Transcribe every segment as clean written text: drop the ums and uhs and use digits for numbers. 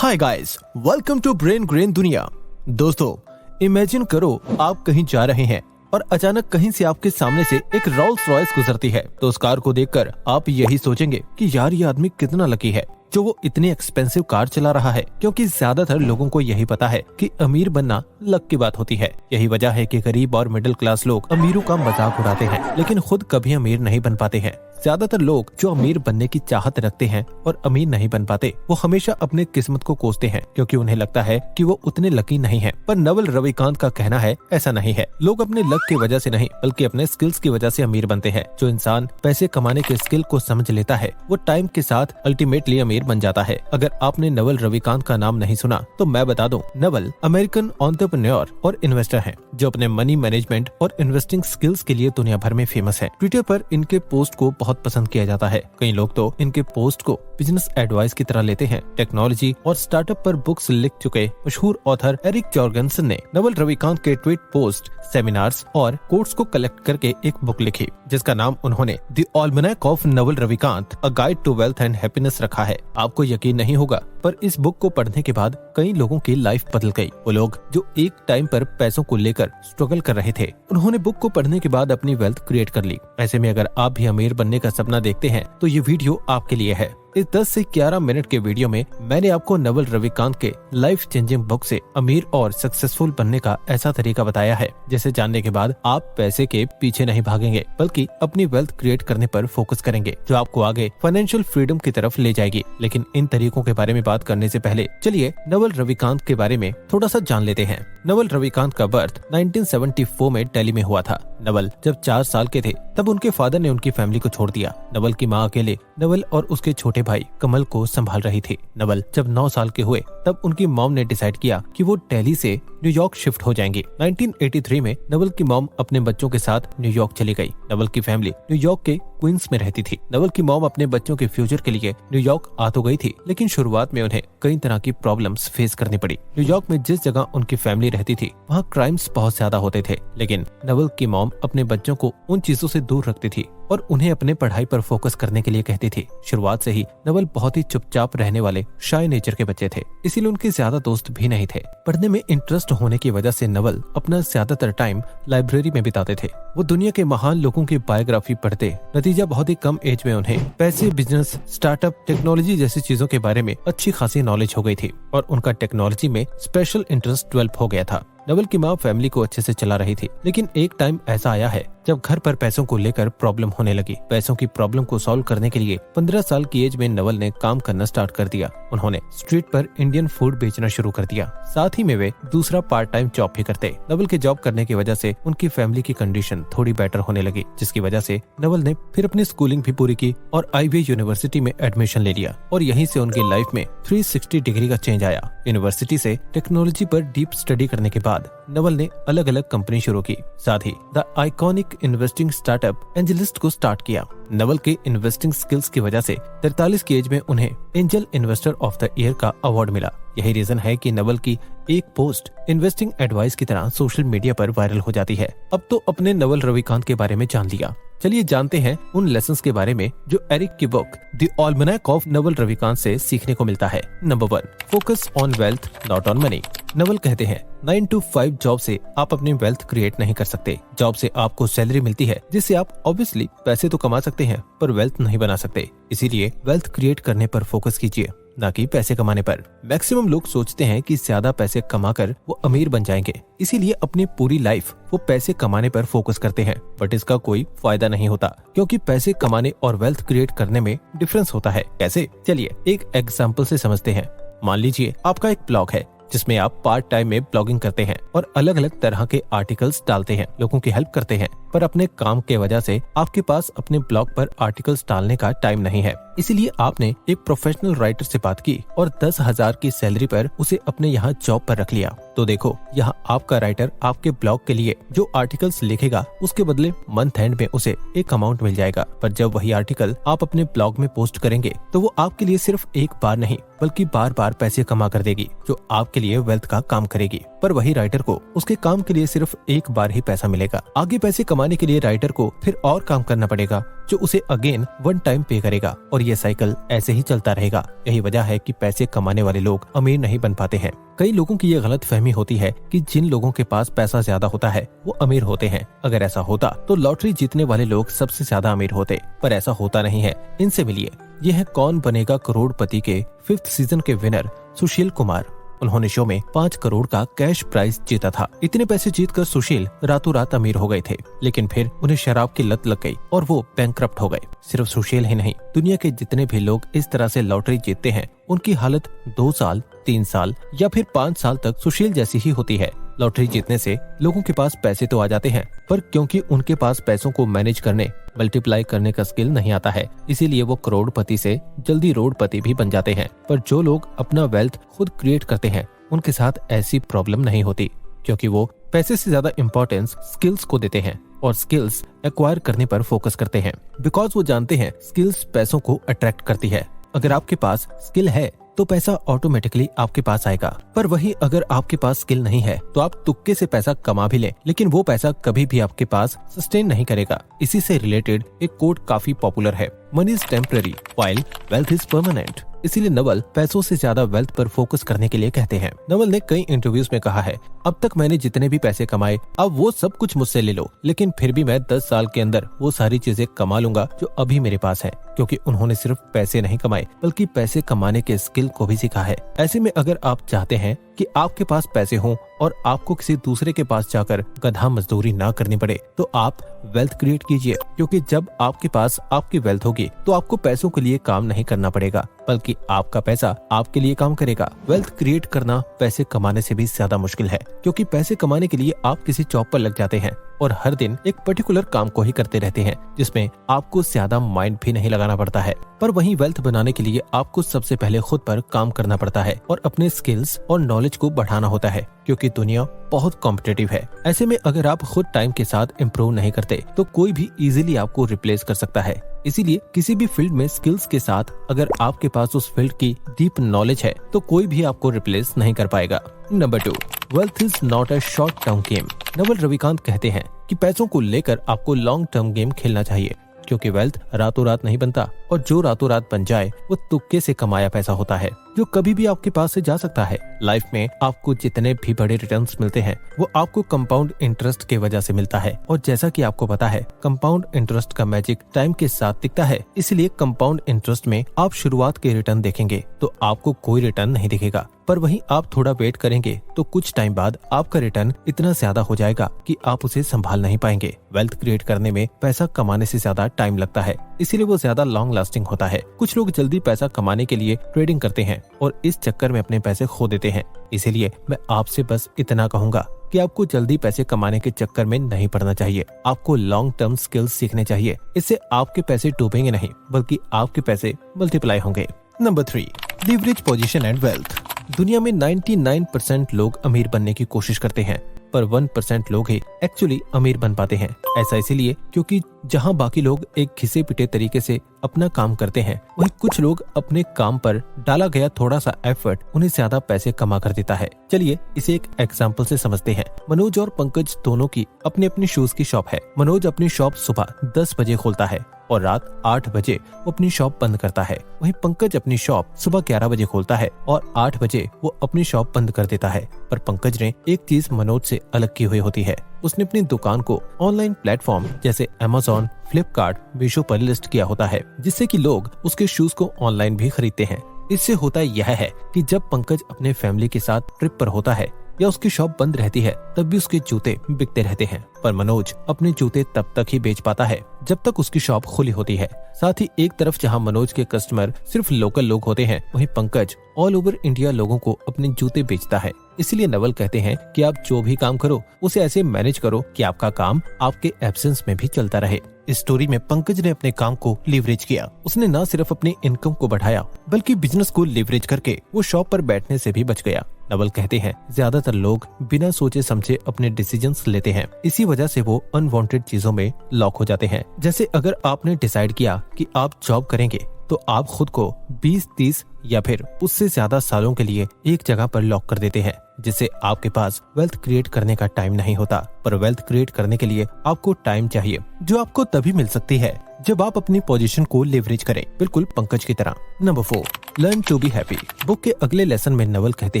Hi guys, welcome to Brain Grain दुनिया। दोस्तों, imagine करो आप कहीं जा रहे हैं और अचानक कहीं से आपके सामने से एक रोल्स रॉयस गुजरती है। तो उस कार को देखकर आप यही सोचेंगे कि यार ये आदमी कितना लकी है जो वो इतनी एक्सपेंसिव कार चला रहा है, क्योंकि ज्यादातर लोगों को यही पता है कि अमीर बनना लक की बात होती है। यही वजह है कि गरीब और मिडिल क्लास लोग अमीरों का मजाक उड़ाते हैं, लेकिन खुद कभी अमीर नहीं बन पाते हैं। ज्यादातर लोग जो अमीर बनने की चाहत रखते हैं और अमीर नहीं बन पाते, वो हमेशा अपने किस्मत को कोसते हैं, क्योंकि उन्हें लगता है कि वो उतने लकी नहीं हैं। पर नवल रविकांत का कहना है ऐसा नहीं है। लोग अपने लक की वजह से नहीं बल्कि अपने स्किल्स की वजह से अमीर बनते हैं। जो इंसान पैसे कमाने के स्किल को समझ लेता है वो टाइम के साथ अल्टीमेटली अमीर बन जाता है। अगर आपने नवल रविकांत का नाम नहीं सुना तो मैं बता दूं, नवल अमेरिकन एंटरप्रेन्योर और इन्वेस्टर हैं जो अपने मनी मैनेजमेंट और इन्वेस्टिंग स्किल्स के लिए दुनिया भर में फेमस है। ट्विटर पर इनके पोस्ट को बहुत पसंद किया जाता है। कई लोग तो इनके पोस्ट को बिजनेस एडवाइस की तरह लेते हैं। टेक्नोलॉजी और स्टार्टअप पर बुक्स लिख चुके मशहूर ऑथर एरिक जॉर्गेनसन ने नवल रविकांत के ट्वीट, पोस्ट, सेमिनार्स और कोट्स को कलेक्ट करके एक बुक लिखी, जिसका नाम उन्होंने the almanack of Naval Ravikant, a guide to wealth and happiness रखा है। आपको यकीन नहीं होगा, पर इस बुक को पढ़ने के बाद कई लोगों की लाइफ बदल गई। वो लोग जो एक टाइम पर पैसों को लेकर स्ट्रगल कर रहे थे, उन्होंने बुक को पढ़ने के बाद अपनी वेल्थ क्रिएट कर ली। ऐसे में अगर आप भी अमीर बनने का सपना देखते हैं तो ये वीडियो आपके लिए है। इस 10 से 11 मिनट के वीडियो में मैंने आपको नवल रविकांत के लाइफ चेंजिंग बुक से अमीर और सक्सेसफुल बनने का ऐसा तरीका बताया है जिसे जानने के बाद आप पैसे के पीछे नहीं भागेंगे बल्कि अपनी वेल्थ क्रिएट करने पर फोकस करेंगे, जो आपको आगे फाइनेंशियल फ्रीडम की तरफ ले जाएगी। लेकिन इन तरीकों के बारे में बात करने से पहले चलिए नवल रविकांत के बारे में थोड़ा सा जान लेते हैं। नवल रविकांत का बर्थ 1974 में दिल्ली में हुआ था। नवल जब 4 साल के थे तब उनके फादर ने उनकी फैमिली को छोड़ दिया। नवल की माँ अकेले नवल और उसके छोटे भाई कमल को संभाल रही थी। नवल जब 9 साल के हुए तब उनकी मॉम ने डिसाइड किया कि वो दिल्ली से न्यूयॉर्क शिफ्ट हो जाएंगी। 1983 में नवल की मॉम अपने बच्चों के साथ न्यूयॉर्क चली गई। नवल की फैमिली न्यूयॉर्क के क्वींस में रहती थी। नवल की मॉम अपने बच्चों के फ्यूचर के लिए न्यूयॉर्क आ तो गई थी, लेकिन शुरुआत में उन्हें कई तरह की प्रॉब्लम्स फेस करनी पड़ी। न्यूयॉर्क में जिस जगह उनकी फैमिली रहती थी वहाँ क्राइम्स बहुत ज्यादा होते थे, लेकिन नवल की मॉम अपने बच्चों को उन चीजों से दूर रखती थी और उन्हें अपने पढ़ाई पर फोकस करने के लिए कहती थी। शुरुआत से ही नवल बहुत ही चुपचाप रहने वाले शाय नेचर के बच्चे थे, इसीलिए उनके ज्यादा दोस्त भी नहीं थे। पढ़ने में इंटरेस्ट होने की वजह से नवल अपना ज्यादातर टाइम लाइब्रेरी में बिताते थे। वो दुनिया के महान लोगों की बायोग्राफी पढ़ते। नतीजा बहुत ही कम एज में उन्हें पैसे, बिजनेस, स्टार्टअप, टेक्नोलॉजी जैसी चीजों के बारे में अच्छी खासी नॉलेज हो गई थी और उनका टेक्नोलॉजी में स्पेशल इंटरेस्ट डेवलप हो गया था। नवल की माँ फैमिली को अच्छे से चला रही थी, लेकिन एक टाइम ऐसा आया है जब घर पर पैसों को लेकर प्रॉब्लम होने लगी। पैसों की प्रॉब्लम को सॉल्व करने के लिए 15 साल की एज में नवल ने काम करना स्टार्ट कर दिया। उन्होंने स्ट्रीट पर इंडियन फूड बेचना शुरू कर दिया। साथ ही में वे दूसरा पार्ट टाइम जॉब भी करते। नवल के जॉब करने की वजह से उनकी फैमिली की कंडीशन थोड़ी बेटर होने लगी, जिसकी वजह से नवल ने फिर अपनी स्कूलिंग भी पूरी की और आईवी यूनिवर्सिटी में एडमिशन ले लिया और यहीं से उनकी लाइफ में 360 डिग्री का चेंज आया। यूनिवर्सिटी से टेक्नोलॉजी पर डीप स्टडी करने के बाद नवल ने अलग अलग कंपनी शुरू की। साथ ही the iconic investing startup AngelList को स्टार्ट किया। नवल के इन्वेस्टिंग स्किल्स की वजह से 43 की एज में उन्हें angel investor of the year का अवार्ड मिला। यही रीजन है कि नवल की एक पोस्ट इन्वेस्टिंग एडवाइस की तरह सोशल मीडिया पर वायरल हो जाती है। अब तो अपने नवल रविकांत के बारे में जान लिया, चलिए जानते हैं उन लेसन्स के बारे में जो एरिक की book the almanack of Naval Ravikant से सीखने को मिलता है। Number 1, focus on wealth not on money. Naval कहते हैं 9 to 5 जॉब से आप अपनी वेल्थ क्रिएट नहीं कर सकते। जॉब से आपको सैलरी मिलती है जिससे आप ऑब्वियसली पैसे तो कमा सकते हैं पर वेल्थ नहीं बना सकते। इसीलिए वेल्थ क्रिएट करने पर फोकस कीजिए, ना कि पैसे कमाने पर। मैक्सिमम लोग सोचते हैं कि ज्यादा पैसे कमाकर वो अमीर बन जाएंगे, इसीलिए अपनी पूरी लाइफ वो पैसे कमाने पर फोकस करते हैं, बट इसका कोई फायदा नहीं होता, क्योंकि पैसे कमाने और वेल्थ क्रिएट करने में डिफरेंस होता है। कैसे? चलिए एक एग्जांपल से समझते हैं। मान लीजिए आपका एक ब्लॉग है जिसमें आप पार्ट टाइम में ब्लॉगिंग करते हैं और अलग अलग तरह के आर्टिकल्स डालते हैं, लोगों की हेल्प करते हैं, पर अपने काम के वजह से आपके पास अपने ब्लॉग पर आर्टिकल्स डालने का टाइम नहीं है। इसीलिए आपने एक प्रोफेशनल राइटर से बात की और 10,000 की सैलरी पर उसे अपने यहाँ जॉब पर रख लिया। तो देखो, यहाँ आपका राइटर आपके ब्लॉग के लिए जो आर्टिकल्स लिखेगा उसके बदले मंथ एंड में उसे एक अमाउंट मिल जाएगा, पर जब वही आर्टिकल आप अपने ब्लॉग में पोस्ट करेंगे तो वो आपके लिए सिर्फ एक बार नहीं बल्कि बार बार पैसे कमा कर देगी, जो आपके लिए वेल्थ का काम करेगी। पर वही राइटर को उसके काम के लिए सिर्फ एक बार ही पैसा मिलेगा। आगे पैसे कमाने के लिए राइटर को फिर और काम करना पड़ेगा जो उसे अगेन वन टाइम पे करेगा और ये साइकिल ऐसे ही चलता रहेगा। यही वजह है कि पैसे कमाने वाले लोग अमीर नहीं बन पाते हैं। कई लोगों की ये गलत फहमी होती है कि जिन लोगों के पास पैसा ज्यादा होता है वो अमीर होते हैं। अगर ऐसा होता तो लॉटरी जीतने वाले लोग सबसे ज्यादा अमीर होते, पर ऐसा होता नहीं है। इनसे मिलिए, ये है कौन बनेगा करोड़पति के 5th सीजन के विनर सुशील कुमार। उन्होंने शो में 5 करोड़ का कैश प्राइज जीता था। इतने पैसे जीतकर सुशील रातों रात अमीर हो गए थे, लेकिन फिर उन्हें शराब की लत लग गई और वो बैंकक्रप्ट हो गए। सिर्फ सुशील ही नहीं, दुनिया के जितने भी लोग इस तरह से लॉटरी जीतते हैं उनकी हालत 2 साल, 3 साल या फिर 5 साल तक सुशील जैसी ही होती है। लॉटरी जीतने से लोगों के पास पैसे तो आ जाते हैं, पर क्योंकि उनके पास पैसों को मैनेज करने, मल्टीप्लाई करने का स्किल नहीं आता है, इसीलिए वो करोड़पति से जल्दी रोडपति भी बन जाते हैं। पर जो लोग अपना वेल्थ खुद क्रिएट करते हैं उनके साथ ऐसी प्रॉब्लम नहीं होती, क्योंकि वो पैसे से ज्यादा इम्पोर्टेंस स्किल्स को देते हैं और स्किल्स एक्वायर करने पर फोकस करते हैं। बिकॉज वो जानते हैं स्किल्स पैसों को अट्रैक्ट करती है। अगर आपके पास स्किल है तो पैसा ऑटोमेटिकली आपके पास आएगा, पर वही अगर आपके पास स्किल नहीं है तो आप तुक्के से पैसा कमा भी लें, लेकिन वो पैसा कभी भी आपके पास सस्टेन नहीं करेगा। इसी से रिलेटेड एक कोट काफी पॉपुलर है, money is temporary while wealth is permanent. इसीलिए नवल पैसों से ज्यादा वेल्थ पर फोकस करने के लिए कहते हैं। नवल ने कई इंटरव्यूज में कहा है, अब तक मैंने जितने भी पैसे कमाए अब वो सब कुछ मुझसे ले लो, लेकिन फिर भी मैं 10 साल के अंदर वो सारी चीजें कमा लूंगा जो अभी मेरे पास है, क्योंकि उन्होंने सिर्फ पैसे नहीं कमाए बल्कि पैसे कमाने के स्किल को भी सीखा है। ऐसे में अगर आप चाहते हैं कि आपके पास पैसे हों और आपको किसी दूसरे के पास जाकर गधा मजदूरी ना करनी पड़े, तो आप वेल्थ क्रिएट कीजिए, क्योंकि जब आपके पास आपकी वेल्थ होगी तो आपको पैसों के लिए काम नहीं करना पड़ेगा, बल्कि आपका पैसा आपके लिए काम करेगा। वेल्थ क्रिएट करना पैसे कमाने से भी ज्यादा मुश्किल है, क्योंकि पैसे कमाने के लिए आप किसी जॉब पर लग जाते हैं और हर दिन एक पर्टिकुलर काम को ही करते रहते हैं, जिसमें आपको ज्यादा माइंड भी नहीं लगाना पड़ता है। पर वहीं वेल्थ बनाने के लिए आपको सबसे पहले खुद पर काम करना पड़ता है और अपने स्किल्स और नॉलेज को बढ़ाना होता है, क्योंकि दुनिया बहुत कॉम्पिटिटिव है। ऐसे में अगर आप खुद टाइम के साथ इम्प्रूव नहीं करते तो कोई भी इजीली आपको रिप्लेस कर सकता है। इसीलिए किसी भी फील्ड में स्किल्स के साथ अगर आपके पास उस फील्ड की डीप नॉलेज है तो कोई भी आपको रिप्लेस नहीं कर पाएगा। Number 2, wealth is not a short term game. Naval Ravikant कहते हैं कि पैसों को लेकर आपको लॉन्ग टर्म गेम खेलना चाहिए, क्योंकि वेल्थ रातों रात नहीं बनता और जो रातों रात बन जाए वो तुक्के से कमाया पैसा होता है, जो कभी भी आपके पास से जा सकता है। लाइफ में आपको जितने भी बड़े रिटर्न्स मिलते हैं वो आपको कंपाउंड इंटरेस्ट के वजह से मिलता है, और जैसा कि आपको पता है कंपाउंड इंटरेस्ट का मैजिक टाइम के साथ दिखता है। इसलिए कंपाउंड इंटरेस्ट में आप शुरुआत के रिटर्न देखेंगे तो आपको कोई रिटर्न नहीं दिखेगा, पर वहीं आप थोड़ा वेट करेंगे तो कुछ टाइम बाद आपका रिटर्न इतना ज्यादा हो जाएगा कि आप उसे संभाल नहीं पाएंगे। वेल्थ क्रिएट करने में पैसा कमाने से ज्यादा टाइम लगता है, इसीलिए वो ज्यादा लॉन्ग लास्टिंग होता है। कुछ लोग जल्दी पैसा कमाने के लिए ट्रेडिंग करते हैं और इस चक्कर में अपने पैसे खो देते हैं। इसीलिए मैं आपसे बस इतना कहूंगा कि आपको जल्दी पैसे कमाने के चक्कर में नहीं पड़ना चाहिए। आपको लॉन्ग टर्म स्किल्स सीखने चाहिए, इससे आपके पैसे डूबेंगे नहीं बल्कि आपके पैसे मल्टीप्लाई होंगे। Number 3, leverage position and wealth. दुनिया में 99% लोग अमीर बनने की कोशिश करते हैं, पर 1% लोग ही एक्चुअली अमीर बन पाते हैं। ऐसा इसीलिए क्योंकि जहां बाकी लोग एक घिसे पिटे तरीके से अपना काम करते हैं, वहीं कुछ लोग अपने काम पर डाला गया थोड़ा सा एफर्ट उन्हें ज्यादा पैसे कमा कर देता है। चलिए इसे एक एग्जांपल से समझते हैं। मनोज और पंकज दोनों की अपनी अपनी शूज की शॉप है। मनोज अपनी शॉप सुबह 10 बजे खोलता है और रात 8 बजे वो अपनी शॉप बंद करता है। वहीं पंकज अपनी शॉप सुबह 11 बजे खोलता है और 8 बजे वो अपनी शॉप बंद कर देता है। पर पंकज ने एक चीज मनोज से अलग की हुई होती है, उसने अपनी दुकान को ऑनलाइन प्लेटफॉर्म जैसे अमेज़न, फ्लिपकार्ट, मीशो पर लिस्ट किया होता है, जिससे कि लोग उसके शूज को ऑनलाइन भी खरीदते हैं। इससे होता यह है कि जब पंकज अपने फैमिली के साथ ट्रिप पर होता है या उसकी शॉप बंद रहती है तब भी उसके जूते बिकते रहते हैं, पर मनोज अपने जूते तब तक ही बेच पाता है जब तक उसकी शॉप खुली होती है। साथ ही एक तरफ जहां मनोज के कस्टमर सिर्फ लोकल लोग होते हैं, वहीं पंकज ऑल ओवर इंडिया लोगों को अपने जूते बेचता है। इसलिए नवल कहते हैं कि आप जो भी काम करो उसे ऐसे मैनेज करो कि आपका काम आपके एब्सेंस में भी चलता रहे। इस स्टोरी में पंकज ने अपने काम को लीवरेज किया। उसने न सिर्फ अपनी इनकम को बढ़ाया बल्कि बिजनेस को लीवरेज करके वो शॉप पर बैठने से भी बच गया। नवल कहते हैं ज्यादातर लोग बिना सोचे समझे अपने डिसीजंस लेते हैं, इसी वजह से वो अनवांटेड चीजों में लॉक हो जाते हैं। जैसे अगर आपने डिसाइड किया कि आप जॉब करेंगे तो आप खुद को 20, 30 या फिर उससे ज्यादा सालों के लिए एक जगह पर लॉक कर देते हैं, जिससे आपके पास वेल्थ क्रिएट करने का टाइम नहीं होता। पर वेल्थ क्रिएट करने के लिए आपको टाइम चाहिए, जो आपको तभी मिल सकती है जब आप अपनी पोजीशन को लेवरेज करें, बिल्कुल पंकज की तरह। Number 4, learn to be happy. Book के अगले लेसन में नवल कहते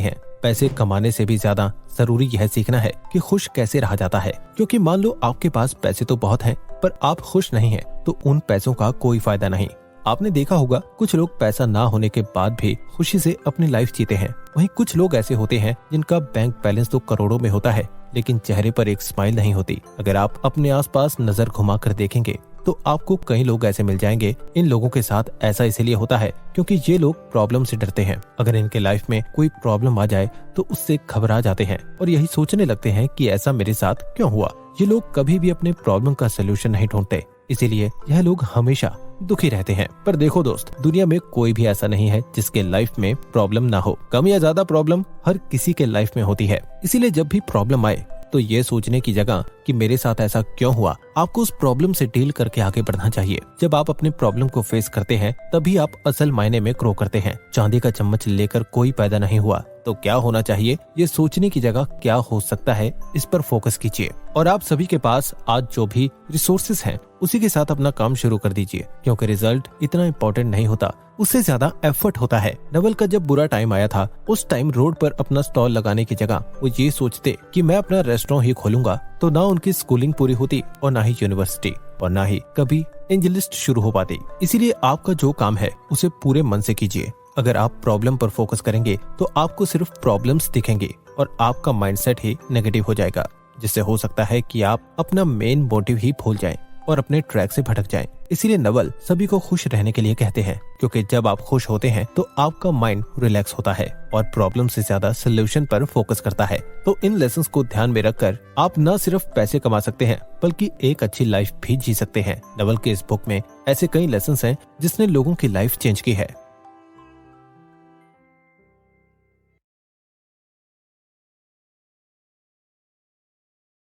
हैं, पैसे कमाने से भी ज्यादा जरूरी यह सीखना है कि खुश कैसे रहा जाता है। क्योंकि मान लो आपके पास पैसे तो बहुत हैं, पर आप खुश नहीं हैं, तो उन पैसों का कोई फायदा नहीं। आपने देखा होगा कुछ लोग पैसा ना होने के बाद भी खुशी से अपनी लाइफ जीते हैं। वहीं कुछ लोग ऐसे होते हैं जिनका बैंक बैलेंस तो करोड़ों में होता है, लेकिन चेहरे पर एक स्माइल नहीं होती। अगर आप अपने आसपास नजर घुमा कर देखेंगे तो आपको कई लोग ऐसे मिल जाएंगे। इन लोगों के साथ ऐसा इसलिए होता है क्योंकि ये लोग प्रॉब्लम से डरते हैं। अगर इनके लाइफ में कोई प्रॉब्लम आ जाए तो उससे घबरा जाते हैं और यही सोचने लगते हैं कि ऐसा मेरे साथ क्यों हुआ। ये लोग कभी भी अपने प्रॉब्लम का सोल्यूशन नहीं ढूंढते, इसीलिए यह लोग हमेशा दुखी रहते हैं। पर देखो दोस्त, दुनिया में कोई भी ऐसा नहीं है जिसके लाइफ में प्रॉब्लम ना हो। कम या ज्यादा प्रॉब्लम हर किसी के लाइफ में होती है। इसीलिए जब भी प्रॉब्लम आए तो ये सोचने की जगह कि मेरे साथ ऐसा क्यों हुआ, आपको उस प्रॉब्लम से डील करके आगे बढ़ना चाहिए। जब आप अपने प्रॉब्लम को फेस करते हैं तभी आप असल मायने में ग्रो करते हैं। चांदी का चम्मच लेकर कोई पैदा नहीं हुआ, तो क्या होना चाहिए ये सोचने की जगह क्या हो सकता है, इस पर फोकस कीजिए। और आप सभी के पास आज जो भी रिसोर्सेस हैं उसी के साथ अपना काम शुरू कर दीजिए, क्योंकि रिजल्ट इतना इम्पोर्टेंट नहीं होता, उससे ज्यादा एफर्ट होता है। नवल का जब बुरा टाइम आया था, उस टाइम रोड पर अपना स्टॉल लगाने की जगह वो ये सोचते कि मैं अपना रेस्टोरेंट ही खोलूंगा, तो ना उनकी स्कूलिंग पूरी होती और ना ही यूनिवर्सिटी और ना ही कभी एंजलिस्ट शुरू हो पाती। इसीलिए आपका जो काम है उसे पूरे मन से कीजिए। अगर आप प्रॉब्लम पर फोकस करेंगे तो आपको सिर्फ प्रॉब्लम्स दिखेंगे और आपका माइंडसेट ही नेगेटिव हो जाएगा, जिससे हो सकता है कि आप अपना मेन मोटिव ही भूल जाएं और अपने ट्रैक से भटक जाएं। इसीलिए नवल सभी को खुश रहने के लिए कहते हैं, क्योंकि जब आप खुश होते हैं तो आपका माइंड रिलैक्स होता है और प्रॉब्लम से ज्यादा सोल्यूशन पर फोकस करता है। तो इन लेसन्स को ध्यान में रखकर आप न सिर्फ पैसे कमा सकते हैं बल्कि एक अच्छी लाइफ भी जी सकते हैं। नवल के इस बुक में ऐसे कई लेसन्स हैं जिसने लोगों की लाइफ चेंज की है।